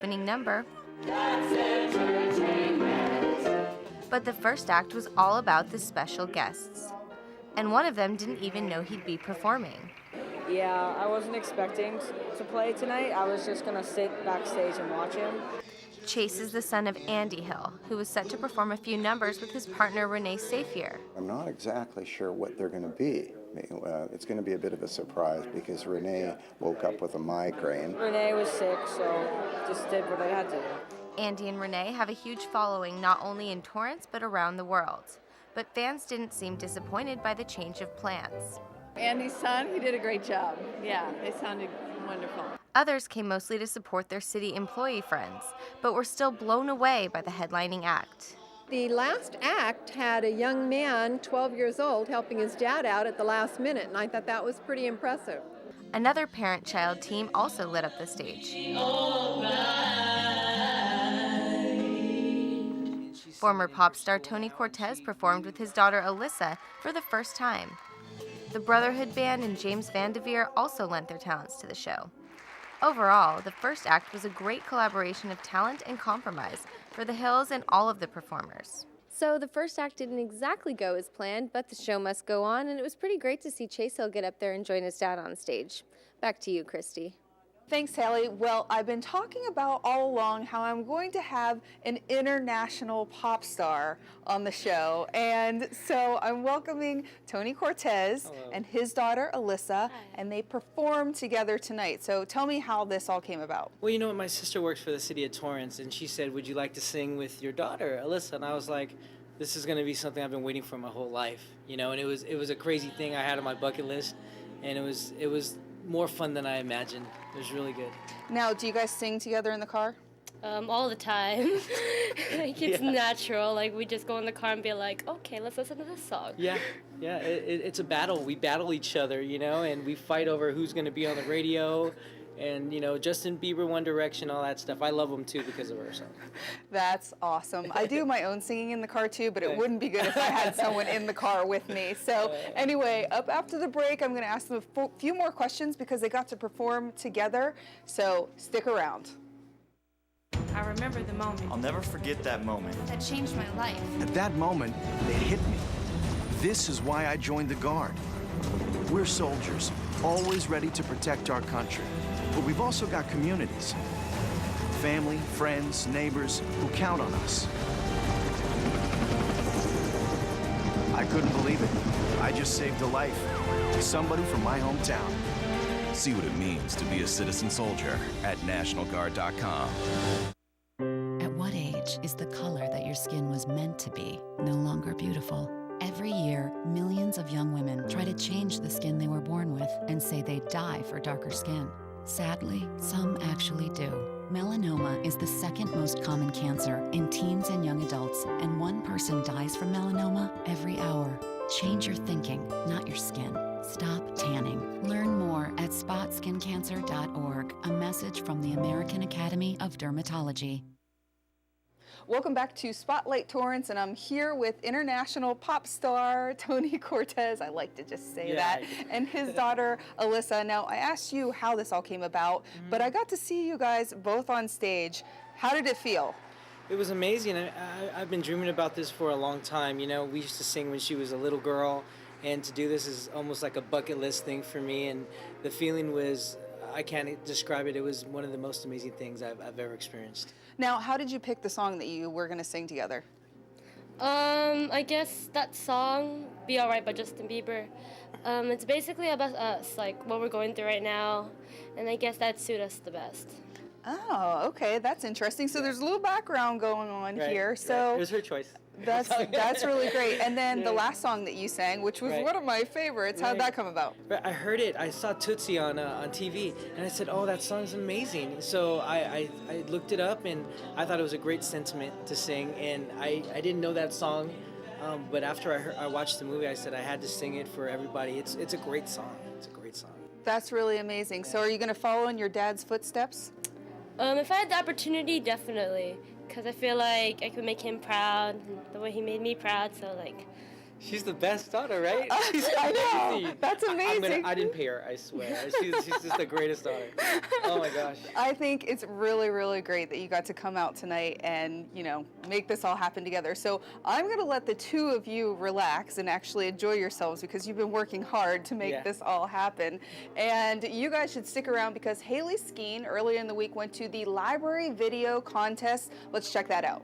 opening number. But the first act was all about the special guests. And one of them didn't even know he'd be performing. Yeah, I wasn't expecting to play tonight. I was just going to sit backstage and watch him. Chase is the son of Andy Hill, who was set to perform a few numbers with his partner Renee Safier. I'm not exactly sure what they're going to be. It's going to be a bit of a surprise because Renee woke up with a migraine. Renee was sick, so just did what I had to do. Andy and Renee have a huge following not only in Torrance but around the world. But fans didn't seem disappointed by the change of plans. Andy's son, he did a great job. Yeah, they sounded wonderful. Others came mostly to support their city employee friends, but were still blown away by the headlining act. The last act had a young man, 12 years old, helping his dad out at the last minute, and I thought that was pretty impressive. Another parent-child team also lit up the stage. Former pop star Tony Cortez performed with his daughter Alyssa for the first time. The Brotherhood Band and James Van Devere also lent their talents to the show. Overall, the first act was a great collaboration of talent and compromise for the Hills and all of the performers. So the first act didn't exactly go as planned, but the show must go on, and it was pretty great to see Chase Hill get up there and join his dad on stage. Back to you, Christy. Thanks, Haley. Well, I've been talking about all along how I'm going to have an international pop star on the show. And so I'm welcoming Tony Cortez and his daughter, Alyssa, and they performed together tonight. So tell me how this all came about. Well, you know what? My sister works for the city of Torrance, and she said, would you like to sing with your daughter, Alyssa? And I was like, this is going to be something I've been waiting for my whole life. You know, and it was a crazy thing I had on my bucket list, and it was more fun than I imagined. It was really good. Now, do you guys sing together in the car? All the time. Like it's natural. Like we just go in the car and be like, okay, let's listen to this song. Yeah. It's a battle. We battle each other, you know, and we fight over who's going to be on the radio. And, you know, Justin Bieber, One Direction, all that stuff. I love them, too, because of our song. That's awesome. I do my own singing in the car, too, but it wouldn't be good if I had someone in the car with me. So anyway, up after the break, I'm going to ask them a few more questions because they got to perform together. So stick around. I remember the moment. I'll never forget that moment. That changed my life. At that moment, it hit me. This is why I joined the Guard. We're soldiers, always ready to protect our country. But we've also got communities. Family, friends, neighbors who count on us. I couldn't believe it. I just saved a life. Somebody from my hometown. See what it means to be a citizen soldier at NationalGuard.com. At what age is the color that your skin was meant to be no longer beautiful? Every year, millions of young women try to change the skin they were born with and say they'd die for darker skin. Sadly, some actually do. Melanoma is the second most common cancer in teens and young adults, and one person dies from melanoma every hour. Change your thinking, not your skin. Stop tanning. Learn more at spotskincancer.org. A message from the American Academy of Dermatology. Welcome back to Spotlight Torrance, and I'm here with international pop star Tony Cortez, I like to just say that, and his daughter Alyssa. Now, I asked you how this all came about, but I got to see you guys both on stage. How did it feel? It was amazing. I've been dreaming about this for a long time. You know, we used to sing when she was a little girl, and to do this is almost like a bucket list thing for me, and the feeling was, I can't describe it. It was one of the most amazing things I've ever experienced. Now, how did you pick the song that you were going to sing together? I guess that song, Be Alright by Justin Bieber. It's basically about us, like what we're going through right now, and I guess that suit us the best. Oh, okay, that's interesting. So there's a little background going on here. So it was her choice. That's really great. And then the last song that you sang, which was one of my favorites, how'd that come about? I heard it. I saw Tootsie on TV, and I said, "Oh, that song's amazing." So I looked it up, and I thought it was a great sentiment to sing. And I didn't know that song, but after I watched the movie, I said I had to sing it for everybody. It's a great song. It's a great song. That's really amazing. So are you going to follow in your dad's footsteps? If I had the opportunity, definitely. Because I feel like I could make him proud the way he made me proud. So, like, She's the best daughter, right? She's I know. amazing. That's amazing. I didn't pay her, I swear. She's just the greatest daughter. Oh my gosh. I think it's really, really great that you got to come out tonight and, make this all happen together. So I'm going to let the two of you relax and actually enjoy yourselves because you've been working hard to make this all happen. And you guys should stick around because Haley Skeen earlier in the week went to the library video contest. Let's check that out.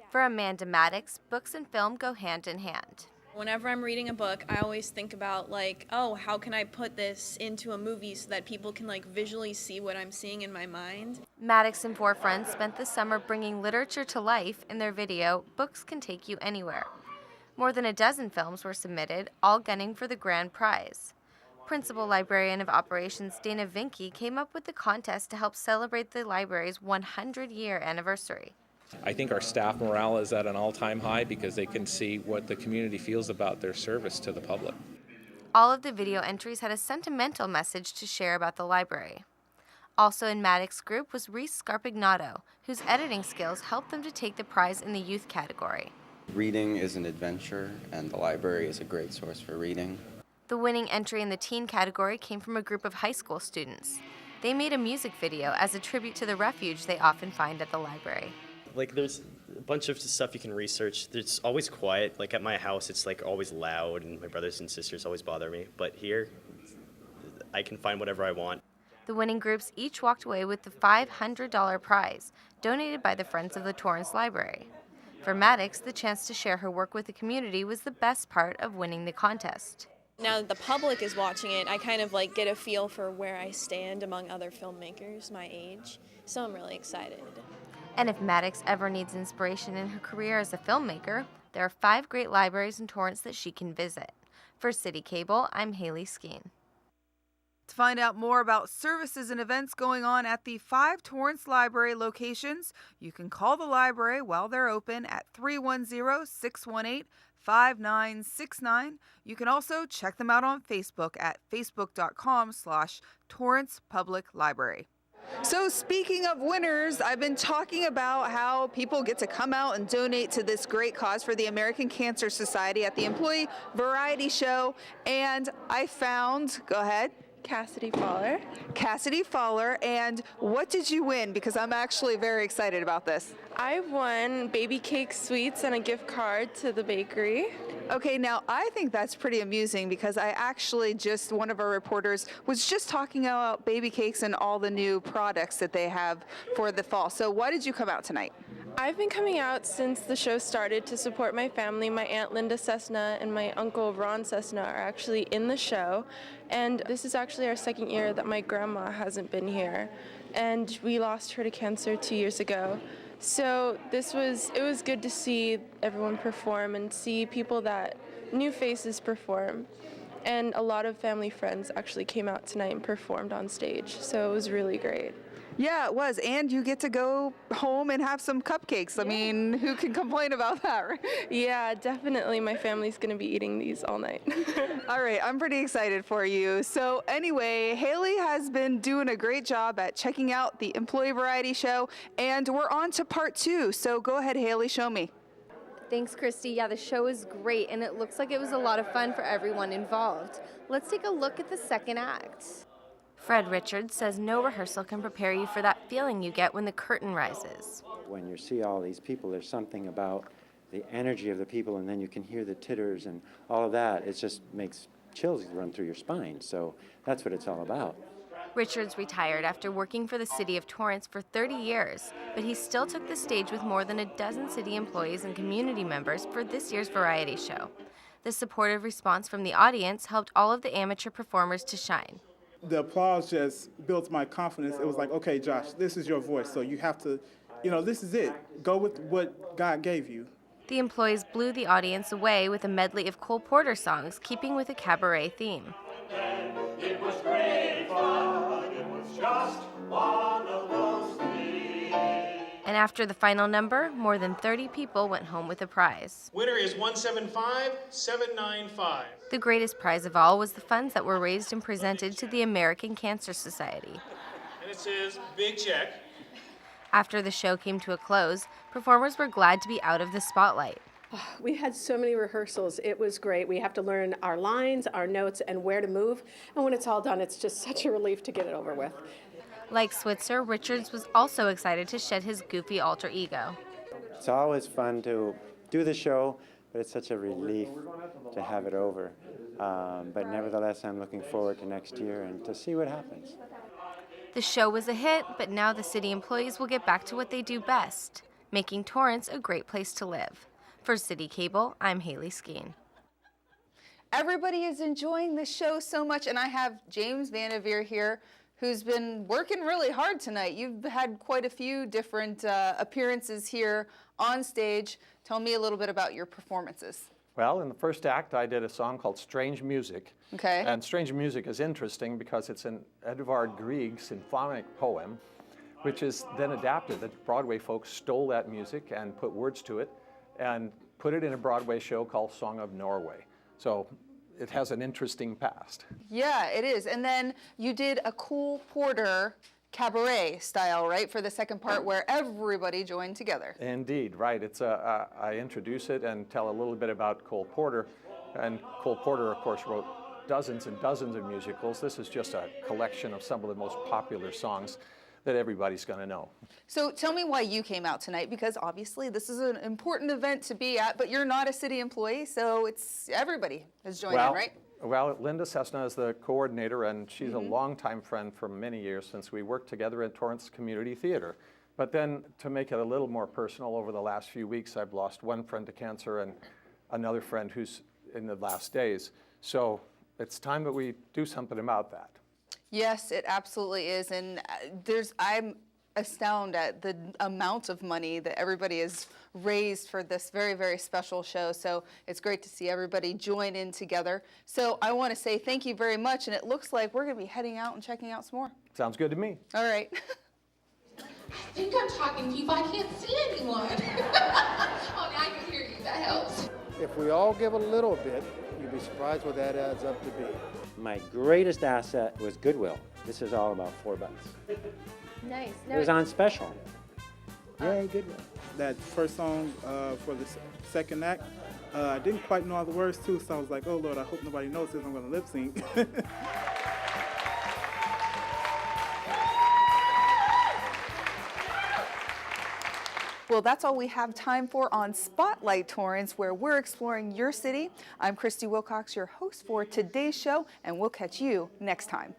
For Amanda Maddox, books and film go hand in hand. Whenever I'm reading a book, I always think about how can I put this into a movie so that people can visually see what I'm seeing in my mind. Maddox and 4 friends spent the summer bringing literature to life in their video, Books Can Take You Anywhere. More than a dozen films were submitted, all gunning for the grand prize. Principal Librarian of Operations Dana Vinke came up with the contest to help celebrate the library's 100-year anniversary. I think our staff morale is at an all-time high because they can see what the community feels about their service to the public. All of the video entries had a sentimental message to share about the library. Also in Maddox's group was Reese Scarpignato, whose editing skills helped them to take the prize in the youth category. Reading is an adventure, and the library is a great source for reading. The winning entry in the teen category came from a group of high school students. They made a music video as a tribute to the refuge they often find at the library. There's a bunch of stuff you can research. It's always quiet. At my house, it's always loud, and my brothers and sisters always bother me. But here, I can find whatever I want. The winning groups each walked away with the $500 prize, donated by the Friends of the Torrance Library. For Maddox, the chance to share her work with the community was the best part of winning the contest. Now that the public is watching it, I kind of get a feel for where I stand among other filmmakers my age. So I'm really excited. And if Maddox ever needs inspiration in her career as a filmmaker, there are 5 great libraries in Torrance that she can visit. For City Cable, I'm Haley Skeen. To find out more about services and events going on at the 5 Torrance Library locations, you can call the library while they're open at 310-618-5969. You can also check them out on Facebook at facebook.com/Torrance Public Library. So speaking of winners, I've been talking about how people get to come out and donate to this great cause for the American Cancer Society at the Employee Variety Show. And I found, go ahead. Cassidy Fowler. Cassidy Fowler. And what did you win? Because I'm actually very excited about this. I won baby cake sweets and a gift card to the bakery. Okay, now I think that's pretty amusing because I actually one of our reporters was just talking about baby cakes and all the new products that they have for the fall. So why did you come out tonight? I've been coming out since the show started to support my family. My Aunt Linda Cessna and my Uncle Ron Cessna are actually in the show. And this is actually our 2nd year that my grandma hasn't been here. And we lost her to cancer 2 years ago. So it was good to see everyone perform and see new faces perform. And a lot of family friends actually came out tonight and performed on stage. So it was really great. Yeah, it was. And you get to go home and have some cupcakes. I mean, who can complain about that, right? Yeah, definitely. My family's going to be eating these all night. All right, I'm pretty excited for you. So anyway, Haley has been doing a great job at checking out the Employee Variety Show, and we're on to part 2. So go ahead, Haley, show me. Thanks, Christy. Yeah, the show is great, and it looks like it was a lot of fun for everyone involved. Let's take a look at the second act. Fred Richards says no rehearsal can prepare you for that feeling you get when the curtain rises. When you see all these people, there's something about the energy of the people, and then you can hear the titters and all of that. It just makes chills run through your spine. So that's what it's all about. Richards retired after working for the city of Torrance for 30 years, but he still took the stage with more than a dozen city employees and community members for this year's variety show. The supportive response from the audience helped all of the amateur performers to shine. The applause just built my confidence. It was like, okay, Josh, this is your voice, so you have to, this is it. Go with what God gave you. The employees blew the audience away with a medley of Cole Porter songs, keeping with a cabaret theme. It was great fun. It was just one of those things. And after the final number, more than 30 people went home with a prize. Winner is 175795. The greatest prize of all was the funds that were raised and presented to the American Cancer Society. And it says, big check. After the show came to a close, performers were glad to be out of the spotlight. We had so many rehearsals. It was great. We have to learn our lines, our notes, and where to move. And when it's all done, it's just such a relief to get it over with. Like Switzer, Richards was also excited to shed his goofy alter ego. It's always fun to do the show, but it's such a relief to have it over. But nevertheless, I'm looking forward to next year and to see what happens. The show was a hit, but now the city employees will get back to what they do best, making Torrance a great place to live. For City Cable, I'm Haley Skeen. Everybody is enjoying this show so much, and I have James Vandeveer here, who's been working really hard tonight. You've had quite a few different appearances here on stage. Tell me a little bit about your performances. Well, in the first act, I did a song called Strange Music. Okay. And Strange Music is interesting because it's an Edvard Grieg symphonic poem, which is then adapted. The Broadway folks stole that music and put words to it and put it in a Broadway show called Song of Norway. So it has an interesting past. Yeah, it is. And then you did a Cole Porter cabaret style, right, for the second part where everybody joined together. Indeed, right. It's I introduce it and tell a little bit about Cole Porter. And Cole Porter, of course, wrote dozens and dozens of musicals. This is just a collection of some of the most popular songs that everybody's going to know. So tell me why you came out tonight, because obviously this is an important event to be at, but you're not a city employee, so it's everybody has joined in, right? Well, Linda Cessna is the coordinator, and she's a longtime friend for many years since we worked together at Torrance Community Theater. But then, to make it a little more personal, over the last few weeks, I've lost one friend to cancer and another friend who's in the last days. So it's time that we do something about that. Yes, it absolutely is, and I'm astounded at the amount of money that everybody has raised for this very, very special show. So it's great to see everybody join in together. So I want to say thank you very much, and it looks like we're going to be heading out and checking out some more. Sounds good to me. All right. I think I'm talking to you, but I can't see anyone. Oh, now I can hear you. That helps. If we all give a little bit, you'd be surprised what that adds up to be. My greatest asset was Goodwill. This is all about $4. Nice. It was on special. Yay, Goodwill. That first song for the second act, I didn't quite know all the words too, so I was like, oh Lord, I hope nobody notices I'm going to lip sync. Well, that's all we have time for on Spotlight Torrance, where we're exploring your city. I'm Christy Wilcox, your host for today's show, and we'll catch you next time.